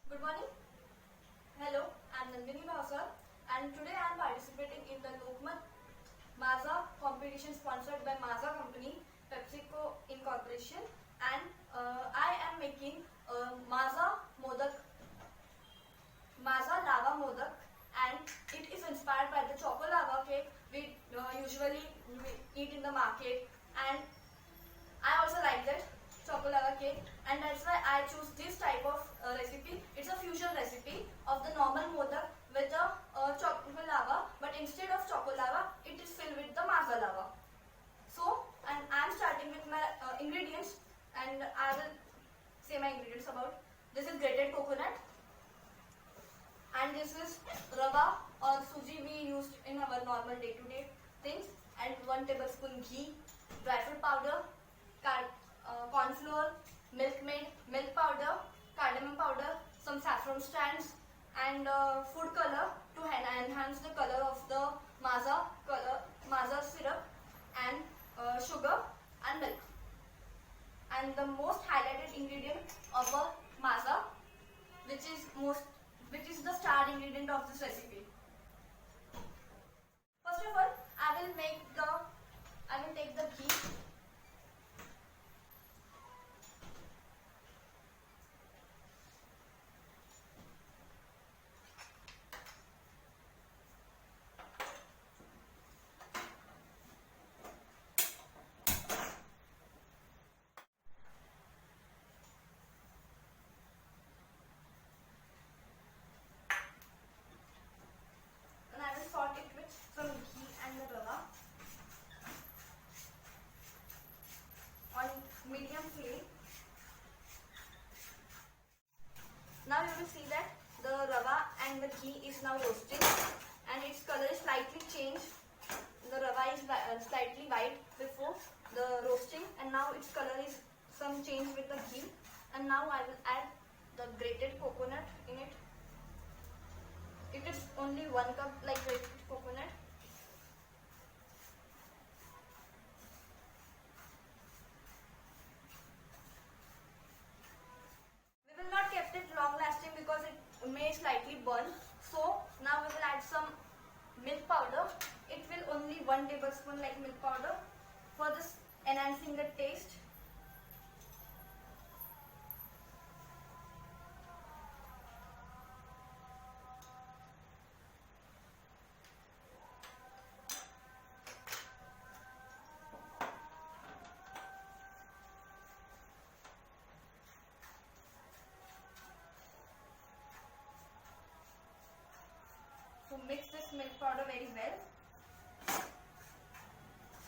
Good morning. Hello, I'm Nandini Bhavsar and today I am participating in the Lokmat Maaza competition sponsored by Maaza Company, PepsiCo Incorporation, and I am making Maaza Lava Modak, and it is inspired by the Choco Lava cake we usually eat in the market, and I also like that Choco Lava cake, and that's why I choose this type of recipe. It's a fusion recipe of the normal modak with a Choco Lava, but instead of Choco Lava, it is filled with the Maaza Lava. So, and I'm starting with my ingredients, and I will say my ingredients about. This is grated coconut, and this is rava or suji we used in our normal day-to-day things, and 1 tablespoon ghee, dry fruit powder, corn flour, milk maid, milk powder, cardamom powder, some saffron strands, and food color to enhance the color of the maaza syrup, and sugar and milk. And the most highlighted ingredient of a maaza, which is the star ingredient of this recipe. First of all, I will take the ghee. And I will salt it with some ghee and the rava on medium flame. Now you will see that the rava and the ghee is now roasting, and its color is slightly changed. The rava is slightly white before the roasting, and now its color is some change with the ghee. And now I will add the grated coconut in it. It is only 1 cup like grated coconut. We will not keep it long lasting because it may slightly burn. So now we will add some milk powder. It will only 1 tablespoon like milk powder for this enhancing the taste. So mix this milk powder very well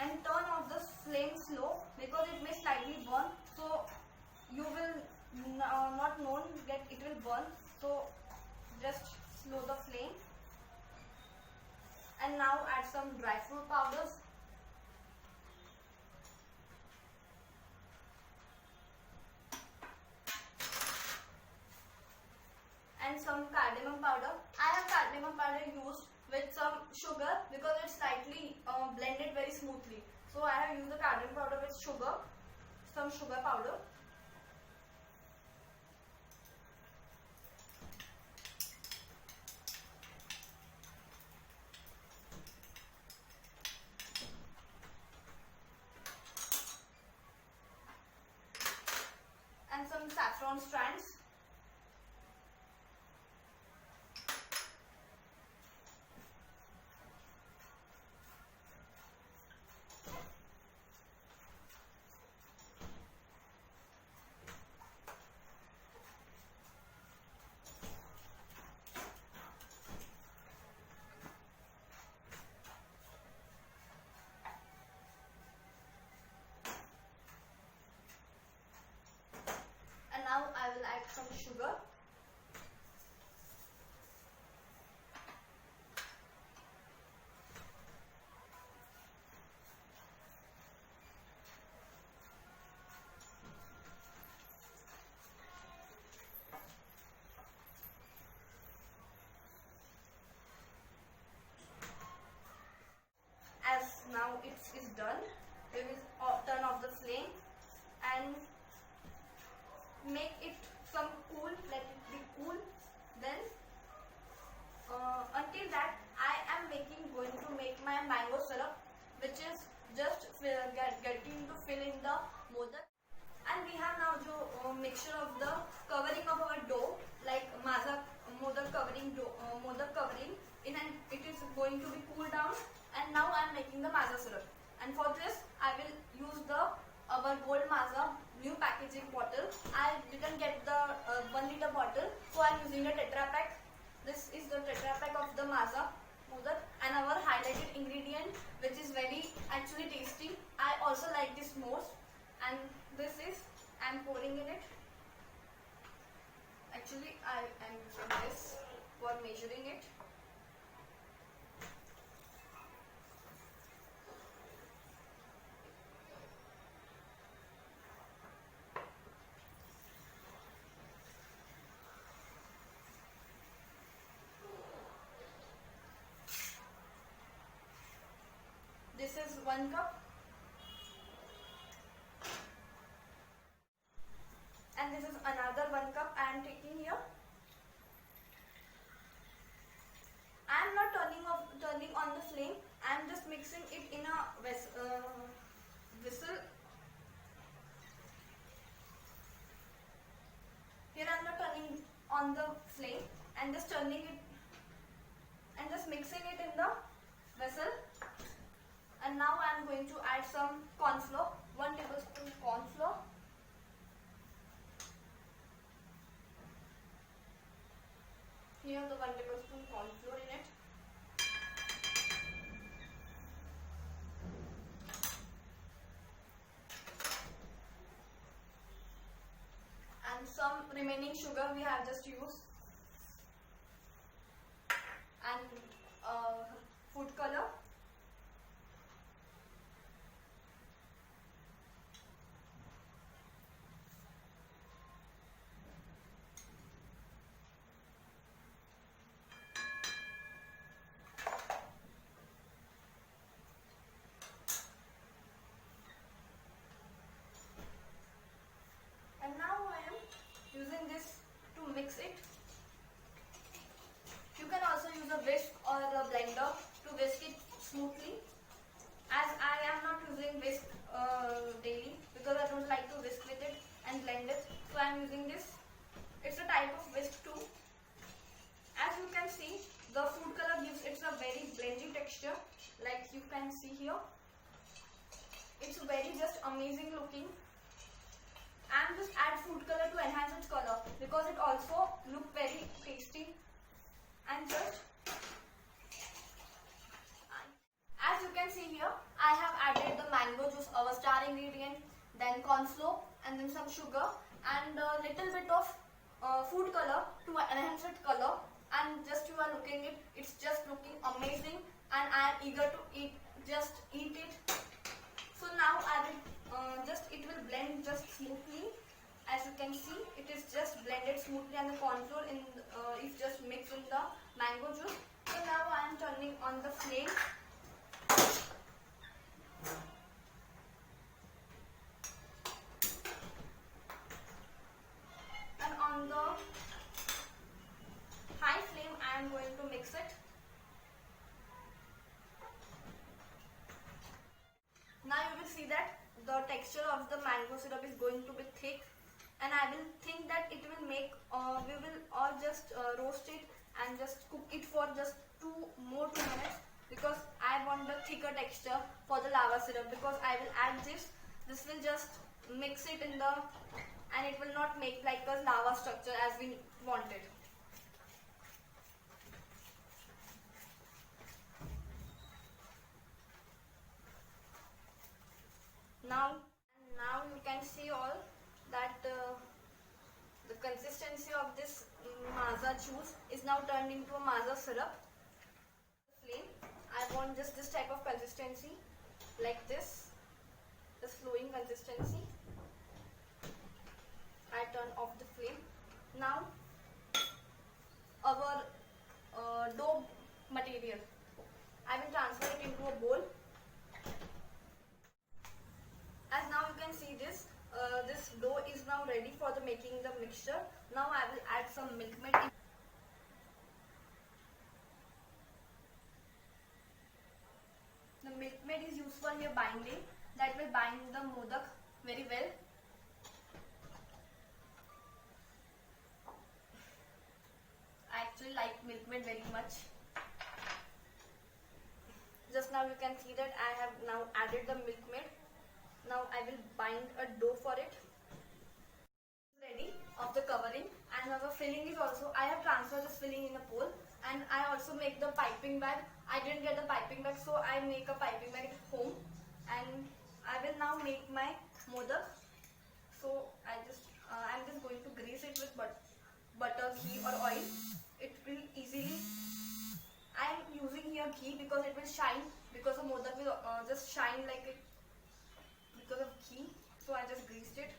and turn off the flame slow because it may slightly burn. So you will not know that it will burn. So just slow the flame. And now add some dry fruit powders. And some cardamom powder. I have cardamom powder used with some sugar because it's slightly blended very smoothly. So I have used the cardamom powder with sugar, some sugar powder. And some saffron strands. And now I will add some sugar. As now it is done, we will turn off the flame and make it some cool, let it be cool. texture of the covering of our dough, like maza modak covering dough, modak covering in, and it is going to be cooled down. And now I am making the maza syrup. And for this, I will use the our gold maza new packaging bottle. I didn't get the 1 liter bottle, so I am using a Tetra Pak. This is the Tetra Pak of the maza modak, and our highlighted ingredient, which is very actually tasty. I also like this most. And this is, I am pouring in it. Actually, I am using this for measuring it. This is 1 cup. And this is another 1 cup I am taking here. I am not turning on the flame. I am just mixing it in a vessel. Here I am not turning on the flame and just turning it and just mixing it in the vessel. And now I am going to add some corn flour, 1 tablespoon corn flour. Here the 1 tablespoon corn flour in it. And some remaining sugar we have just used. And food color. And now I am using this to mix it. You can also use a whisk or a blender to whisk it smoothly. As I am not using whisk daily because I don't like to whisk with it and blend it, so I am using this. It's a type of whisk too. As you can see, the food color gives it a very blending texture, like you can see here. It's very just amazing looking. And just add food color to enhance its color because it also look very tasty. And just as you can see here, I have added the mango juice, our star ingredient, then corn flour, and then some sugar and a little bit of food color to enhance its color. And just you are looking it, it's just looking amazing, and I am eager to eat it. So now I will it will blend just smoothly. As you can see, it is just blended smoothly, and the corn flour is just mixed in the mango juice. So now I am turning on the flame. And on the high flame, I am going to mix it. Now you will see that the texture of the mango syrup is going to be thick, and I will think that it will make, we will all just roast it and just cook it for just 2 minutes because I want the thicker texture for the lava syrup, because I will add this will just mix it in the, and it will not make like a lava structure as we wanted. Now you can see all that the consistency of this maza juice is now turned into a maza syrup. Flame, I want just this type of consistency, like this flowing consistency. I turn off the flame. Now our dough material, I will transfer it into a bowl. As now you can see this dough is now ready for the making the mixture. Now I will add some milk maid. The milk maid is used for here binding, that will bind the modak very well. milkmaid very much. Just now you can see that I have now added the milkmaid. Now I will bind a dough for it. Ready of the covering, and our filling is also, I have transferred this filling in a bowl, and I also make the piping bag. I didn't get the piping bag, so I make a piping bag at home, and I will now make my modak. So I'm just going to grease it with butter, ghee or oil. It will easily. I am using here ghee because it will shine, because the modak will just shine like it because of ghee. So I just greased it.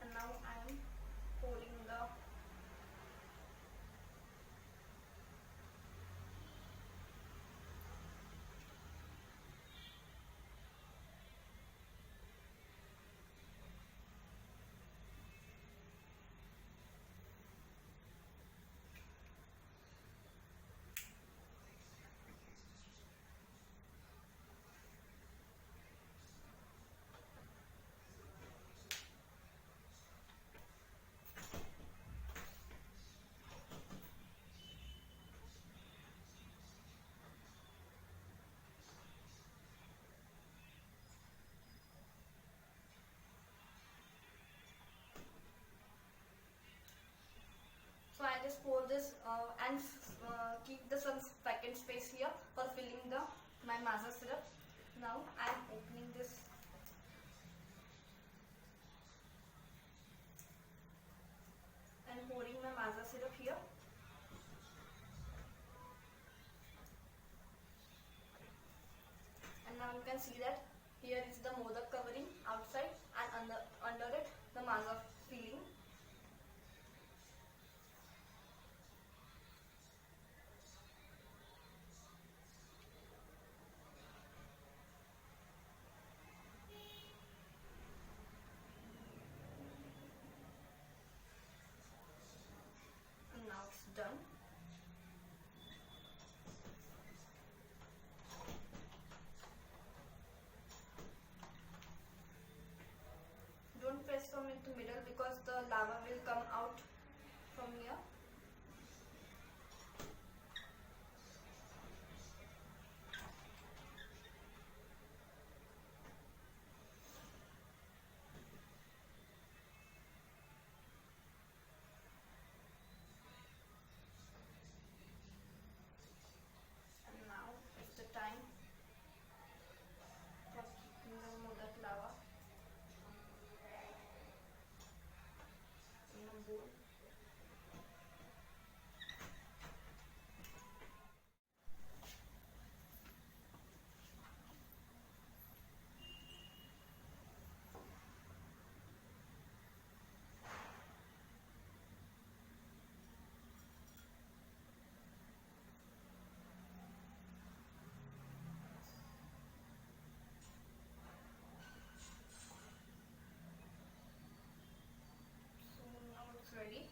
And now I am pouring the So I just pour this and keep the some second space here for filling the my maza syrup. Now I am opening this and pouring my maza syrup here. And now you can see that here is the modak covering outside, and under it the maza filling. And now it's done. Don't press from into middle because the lava will come out from here. And now is the time for keeping the modak lava in a bowl. So now it's ready.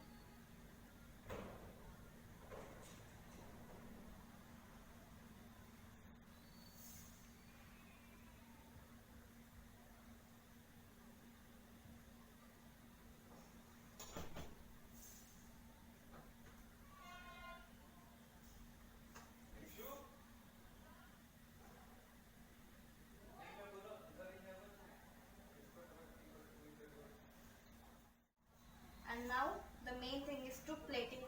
And now the main thing is to plating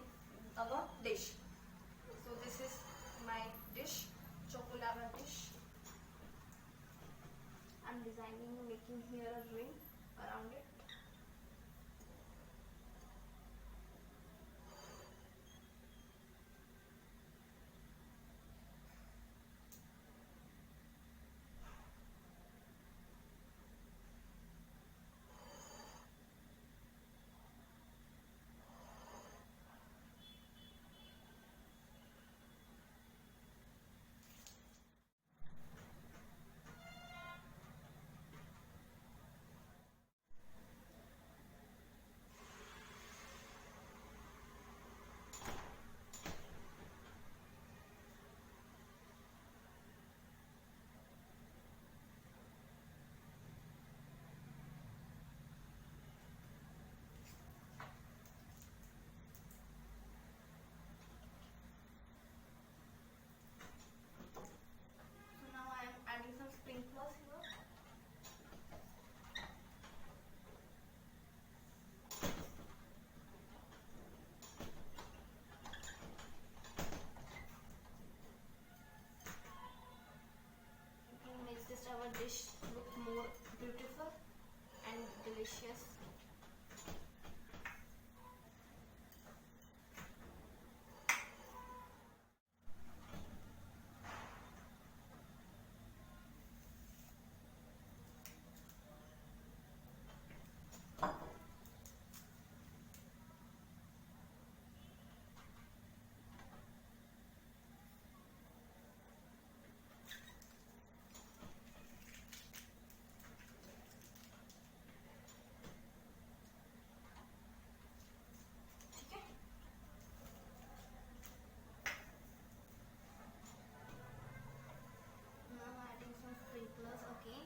our dish. So this is my dish, choco lava dish. I'm designing, making here a ring around it. dish look more beautiful and delicious. ठीक है. Now I'm adding some sprinklers. Okay.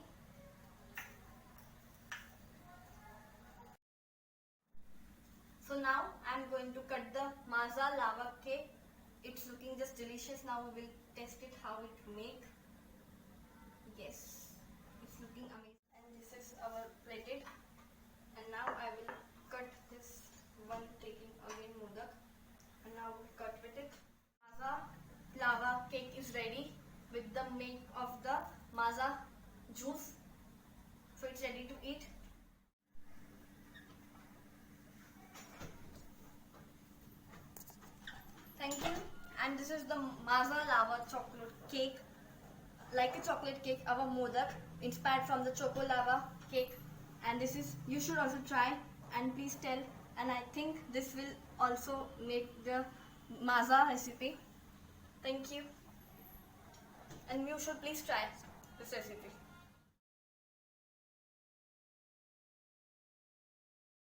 So now I'm going to cut the maza lava cake. It's looking just delicious. Now we will test it how it make. Yes, it's looking amazing. And this is our plated. And now I will cut this one, taking again modak. And now we'll cut with it. Maza lava cake is ready with the milk of the maza juice. So it's ready to eat. Thank you. And this is the maza lava chocolate cake. Like a chocolate cake, our modak inspired from the choco lava cake. And this is, you should also try and please tell. And I think this will also make the maza recipe. Thank you. And you should please try this recipe.